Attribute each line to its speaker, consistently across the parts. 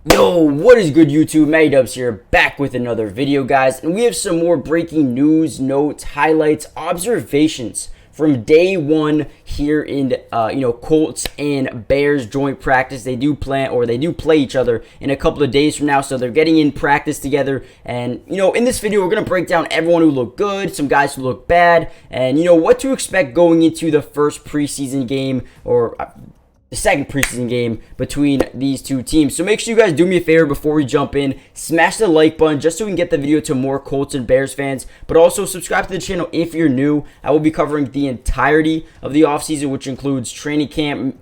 Speaker 1: Yo, what is good YouTube? Matty Dubs here, back with another video, guys, and we have some more breaking news, notes, highlights, observations from day one here in Colts and Bears joint practice. They do play each other in a couple of days from now, so they're getting in practice together. And in this video, we're gonna break down everyone who looked good, some guys who look bad, and what to expect going into the first preseason game, or the second preseason game between these two teams. So make sure you guys do me a favor before we jump in. Smash the like button just so we can get the video to more Colts and Bears fans. But also subscribe to the channel if you're new. I will be covering the entirety of the offseason, which includes training camp,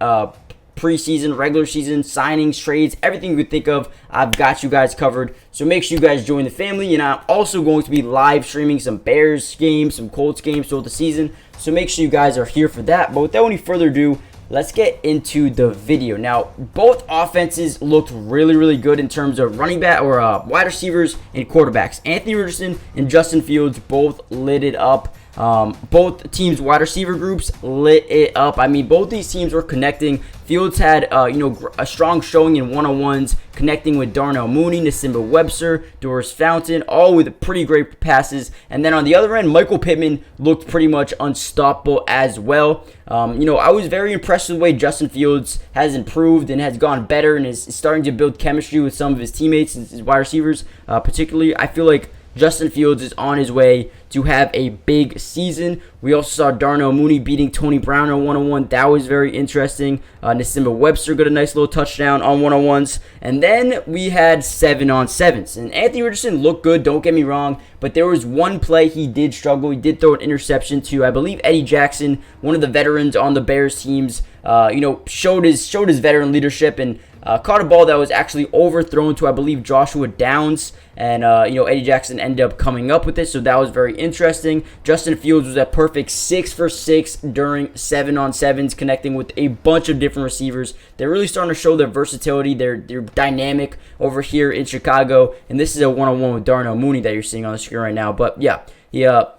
Speaker 1: preseason, regular season, signings, trades, everything you could think of. I've got you guys covered. So make sure you guys join the family. And I'm also going to be live streaming some Bears games, some Colts games throughout the season. So make sure you guys are here for that. But without any further ado, let's get into the video. Now, both offenses looked really good in terms of running back or wide receivers and quarterbacks. Anthony Richardson and Justin Fields both lit it up. Both teams' wide receiver groups lit it up. I mean, both these teams were connecting. Fields had, a strong showing in one-on-ones, connecting with Darnell Mooney, Nasimba Webster, Doris Fountain, all with pretty great passes. And then on the other end, Michael Pittman looked pretty much unstoppable as well. I was very impressed with the way Justin Fields has improved and has gone better and is starting to build chemistry with some of his teammates and his wide receivers. Particularly, I feel like Justin Fields is on his way to have a big season. We also saw Darnell Mooney beating Tony Brown on one-on-one. That was very interesting. Nasimba Webster got a nice little touchdown on one-on-ones. And then we had 7-on-7s. And Anthony Richardson looked good, don't get me wrong, but there was one play he did struggle. He did throw an interception to, I believe, Eddie Jackson, one of the veterans on the Bears teams. Showed his veteran leadership and caught a ball that was actually overthrown to, I believe, Joshua Downs. And, Eddie Jackson ended up coming up with it, so that was very interesting. Justin Fields was at perfect 6 for 6 during 7-on-7s, connecting with a bunch of different receivers. They're really starting to show their versatility. They're dynamic over here in Chicago. And this is a one-on-one with Darnell Mooney that you're seeing on the screen right now. But, yeah.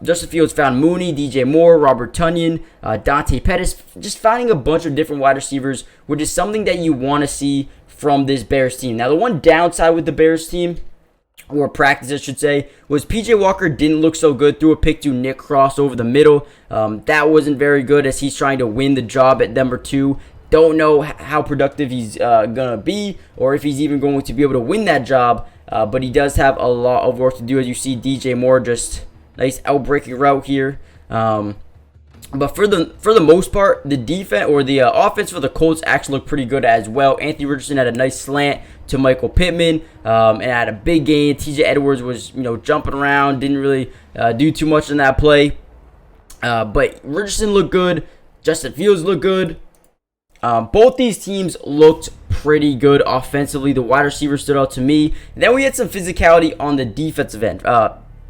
Speaker 1: Justin Fields found Mooney, DJ Moore, Robert Tonyan, Dante Pettis, just finding a bunch of different wide receivers, which is something that you want to see from this Bears team. Now, the one downside with the Bears team, or practice I should say, was PJ Walker didn't look so good. Threw a pick to Nick Cross over the middle. That wasn't very good as he's trying to win the job at number 2. Don't know how productive he's going to be or if he's even going to be able to win that job, but he does have a lot of work to do. As you see, DJ Moore just nice out-breaking route here. But for the most part, the defense or the offense for the Colts actually looked pretty good as well. Anthony Richardson had a nice slant to Michael Pittman and had a big gain. TJ Edwards was jumping around, didn't really do too much in that play. But Richardson looked good. Justin Fields looked good. Both these teams looked pretty good offensively. The wide receivers stood out to me. And then we had some physicality on the defensive end.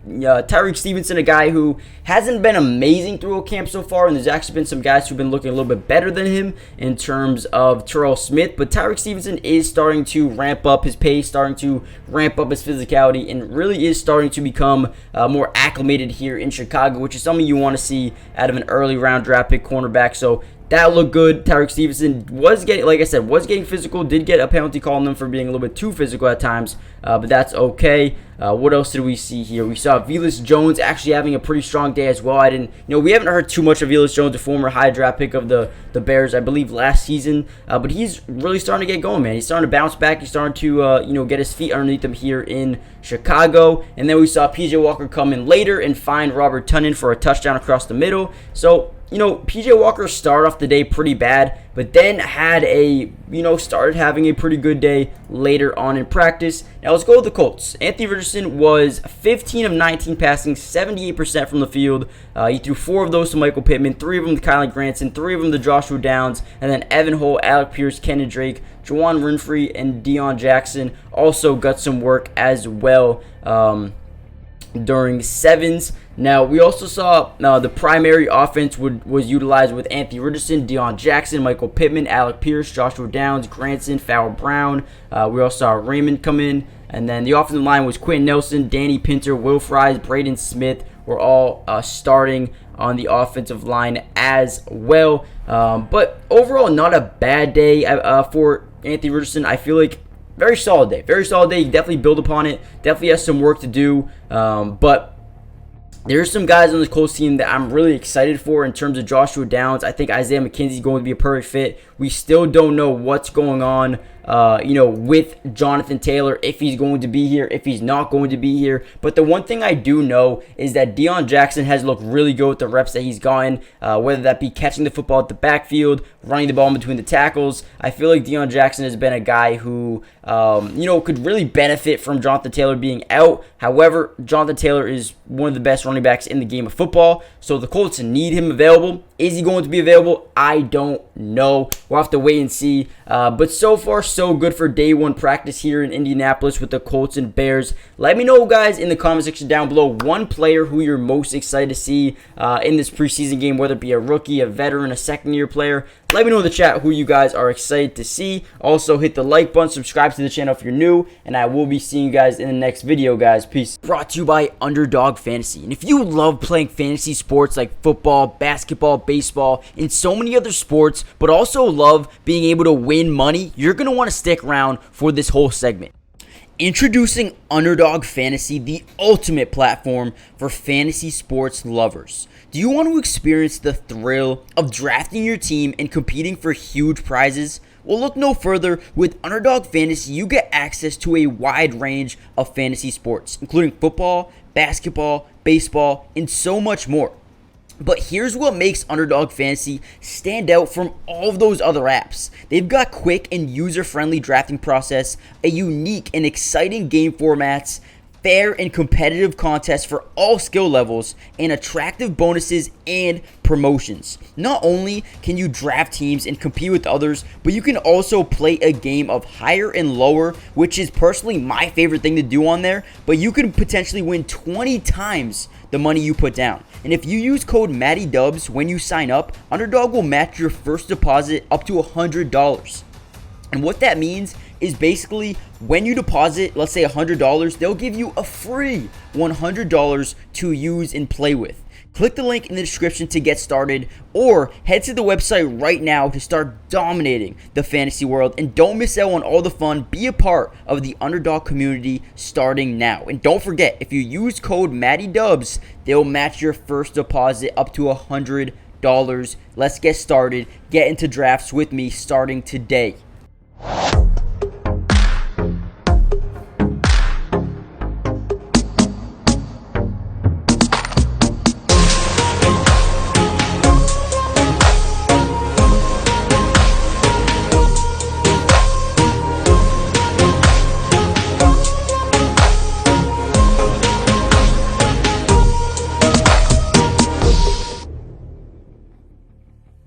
Speaker 1: Tyreek Stevenson, a guy who hasn't been amazing through a camp so far, and there's actually been some guys who've been looking a little bit better than him in terms of Terrell Smith, but Tyreek Stevenson is starting to ramp up his pace, starting to ramp up his physicality, and really is starting to become more acclimated here in Chicago, which is something you want to see out of an early round draft pick cornerback. So that looked good. Tyreek Stevenson was getting physical, did get a penalty call on them for being a little bit too physical at times, but that's okay. What else did we see here? We saw Velus Jones actually having a pretty strong day as well. We haven't heard too much of Velus Jones, a former high draft pick of the Bears, I believe, last season, but he's really starting to get going, man. He's starting to bounce back. He's starting to, get his feet underneath him here in Chicago. And then we saw PJ Walker come in later and find Robert Tonyan for a touchdown across the middle. So, PJ Walker started off the day pretty bad, but then had started having a pretty good day later on in practice. Now let's go with the Colts. Anthony Richardson was 15 of 19 passing, 78% from the field. He threw 4 of those to Michael Pittman, 3 of them to Kylan Granson, 3 of them to Joshua Downs, and then Evan Hull, Alec Pierce, Kenyon Drake, Juwan Winfrey, and Deion Jackson also got some work as well during 7s. Now, we also saw the primary offense was utilized with Anthony Richardson, Deion Jackson, Michael Pittman, Alec Pierce, Joshua Downs, Granson, Fowler Brown. We also saw Raymond come in. And then the offensive line was Quentin Nelson, Danny Pinter, Will Fries, Braden Smith were all starting on the offensive line as well. But overall, not a bad day for Anthony Richardson. I feel like very solid day. Very solid day. You definitely build upon it. Definitely has some work to do. But there's some guys on this Colts team that I'm really excited for in terms of Joshua Downs. I think Isaiah McKenzie is going to be a perfect fit. We still don't know what's going on, with Jonathan Taylor, if he's going to be here, if he's not going to be here. But the one thing I do know is that Deion Jackson has looked really good with the reps that he's gotten, whether that be catching the football at the backfield, running the ball in between the tackles. I feel like Deion Jackson has been a guy who, could really benefit from Jonathan Taylor being out. However, Jonathan Taylor is one of the best running backs in the game of football, so the Colts need him available. Is he going to be available? I don't know. We'll have to wait and see. But so far, so good for day one practice here in Indianapolis with the Colts and Bears. Let me know, guys, in the comment section down below, one player who you're most excited to see in this preseason game, whether it be a rookie, a veteran, a second-year player. Let me know in the chat who you guys are excited to see. Also, hit the like button, subscribe to the channel if you're new, and I will be seeing you guys in the next video, guys. Peace. Brought to you by Underdog Fantasy. And if you love playing fantasy sports like football, basketball, baseball, and so many other sports, but also love being able to win money, you're going to want to stick around for this whole segment. Introducing Underdog Fantasy, the ultimate platform for fantasy sports lovers. Do you want to experience the thrill of drafting your team and competing for huge prizes? Well, look no further. With Underdog Fantasy, you get access to a wide range of fantasy sports, including football, basketball, baseball, and so much more. But here's what makes Underdog Fantasy stand out from all of those other apps. They've got quick and user-friendly drafting process, a unique and exciting game formats, fair and competitive contests for all skill levels, and attractive bonuses and promotions. Not only can you draft teams and compete with others, but you can also play a game of higher and lower, which is personally my favorite thing to do on there, but you can potentially win 20 times the money you put down. And if you use code MattyDubs when you sign up, Underdog will match your first deposit up to $100. And what that means is basically when you deposit, let's say $100, they'll give you a free $100 to use and play with. Click the link in the description to get started, or head to the website right now to start dominating the fantasy world. And don't miss out on all the fun. Be a part of the Underdog community starting now. And don't forget, if you use code MattyDubs, they'll match your first deposit up to $100. Let's get started. Get into drafts with me starting today.